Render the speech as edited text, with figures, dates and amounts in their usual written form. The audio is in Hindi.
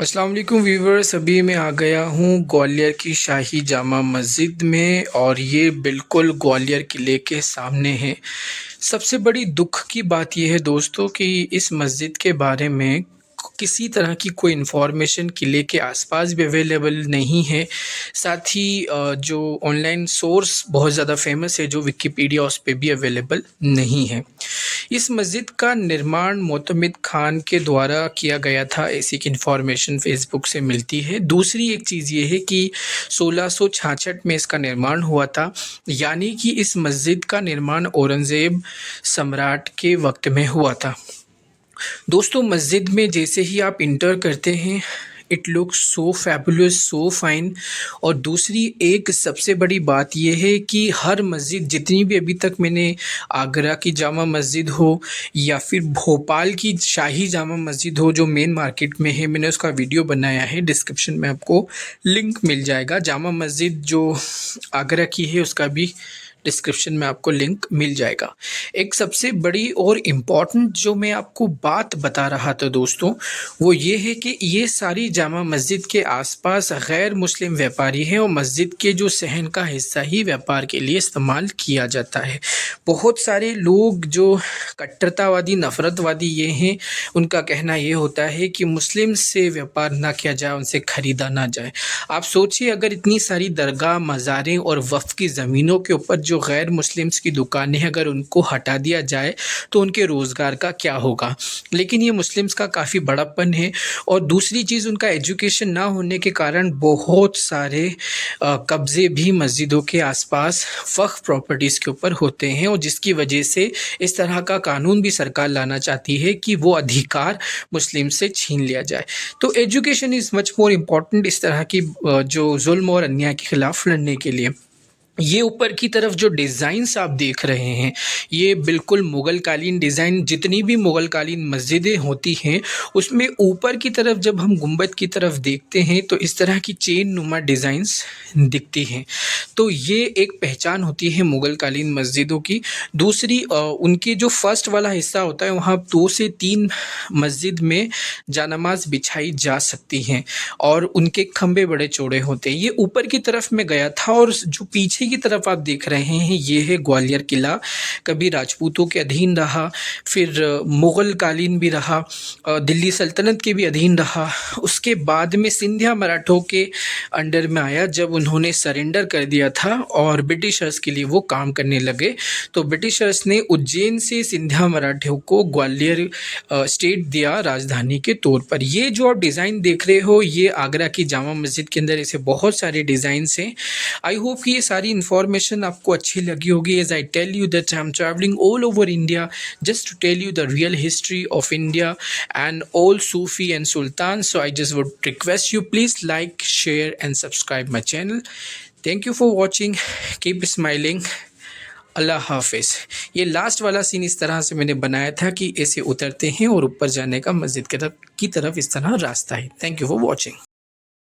अस्सलाम वालेकुम व्यूवर्स। अभी मैं आ गया हूँ ग्वालियर की शाही जामा मस्जिद में और ये बिल्कुल ग्वालियर किले के सामने है। सबसे बड़ी दुख की बात यह है दोस्तों कि इस मस्जिद के बारे में किसी तरह की कोई इन्फॉर्मेशन किले के आसपास भी अवेलेबल नहीं है। साथ ही जो ऑनलाइन सोर्स बहुत ज़्यादा फेमस है जो विकिपीडिया, उस पे भी अवेलेबल नहीं है। इस मस्जिद का निर्माण मोतमिद खान के द्वारा किया गया था, ऐसी एक इन्फॉर्मेशन फेसबुक से मिलती है। दूसरी एक चीज़ ये है कि 1666 में इसका निर्माण हुआ था, यानी कि इस मस्जिद का निर्माण औरंगज़ेब सम्राट के वक्त में हुआ था। दोस्तों, मस्जिद में जैसे ही आप इंटर करते हैं, it looks so fabulous, so fine. और दूसरी एक सबसे बड़ी बात यह है कि हर मस्जिद, जितनी भी अभी तक मैंने आगरा की जामा मस्जिद हो या फिर भोपाल की शाही जामा मस्जिद हो जो मेन मार्केट में है, मैंने उसका वीडियो बनाया है, डिस्क्रिप्शन में आपको लिंक मिल जाएगा। जामा मस्जिद जो आगरा की है उसका भी डिस्क्रिप्शन में आपको लिंक मिल जाएगा। एक सबसे बड़ी और इम्पॉर्टेंट जो मैं आपको बात बता रहा था दोस्तों, वो ये है कि ये सारी जामा मस्जिद के आसपास गैर मुस्लिम व्यापारी हैं और मस्जिद के जो सहन का हिस्सा ही व्यापार के लिए इस्तेमाल किया जाता है। बहुत सारे लोग जो कट्टरतावादी, नफ़रतवादी ये हैं, उनका कहना ये होता है कि मुस्लिम से व्यापार ना किया जाए, उनसे ख़रीदा ना जाए। आप सोचिए, अगर इतनी सारी दरगाह, मज़ारें और वफ़ की ज़मीनों के ऊपर जो गैर मुस्लिम्स की दुकानें हैं, अगर उनको हटा दिया जाए तो उनके रोज़गार का क्या होगा। लेकिन ये मुस्लिम्स का काफ़ी बड़प्पन है। और दूसरी चीज़, उनका एजुकेशन ना होने के कारण बहुत सारे कब्ज़े भी मस्जिदों के आसपास वक्फ प्रॉपर्टीज़ के ऊपर होते हैं, और जिसकी वजह से इस तरह का कानून भी सरकार लाना चाहती है कि वो अधिकार मुस्लिम से छीन लिया जाए। तो education is much more important इस तरह की जो जुल्म और अन्याय के ख़िलाफ़ लड़ने के लिए। ये ऊपर की तरफ जो डिज़ाइंस आप देख रहे हैं, ये बिल्कुल मुग़ल कालीन डिज़ाइन। जितनी भी मुग़ल कालीन मस्जिदें होती हैं, उसमें ऊपर की तरफ जब हम गुंबद की तरफ देखते हैं तो इस तरह की चेन नुमा डिज़ाइंस दिखती हैं। तो ये एक पहचान होती है मुग़ल कालीन मस्जिदों की। दूसरी उनके जो फर्स्ट वाला हिस्सा होता है, वहाँ 2 से 3 मस्जिद में जानमाज़ बिछाई जा सकती हैं और उनके खंभे बड़े चौड़े होते हैं। ये ऊपर की तरफ मैं गया था, और जो पीछे की तरफ आप देख रहे हैं, ये है ग्वालियर किला। कभी राजपूतों के अधीन रहा, फिर मुग़ल कालीन भी रहा, दिल्ली सल्तनत के भी अधीन रहा। उसके बाद में सिंधिया मराठों के अंडर में आया जब उन्होंने सरेंडर कर दिया था और ब्रिटिशर्स के लिए वो काम करने लगे। तो ब्रिटिशर्स ने उज्जैन से सिंधिया मराठों को ग्वालियर स्टेट दिया राजधानी के तौर पर। ये जो आप डिज़ाइन देख रहे हो, ये आगरा की जामा मस्जिद के अंदर ऐसे बहुत सारे डिज़ाइंस हैं। आई होप कि ये सारी इन्फॉर्मेशन आपको अच्छी लगी होगी। As I tell you that I am travelling all over India just to tell you the real history of India and all Sufi and Sultans. So I just would request you, please like, share and subscribe my channel. Thank you for watching. Keep smiling. अल्लाह हाफिज़। ये लास्ट वाला सीन इस तरह से मैंने बनाया था कि ऐसे उतरते हैं और ऊपर जाने का मस्जिद की तरफ इस तरह रास्ता है। Thank you for watching.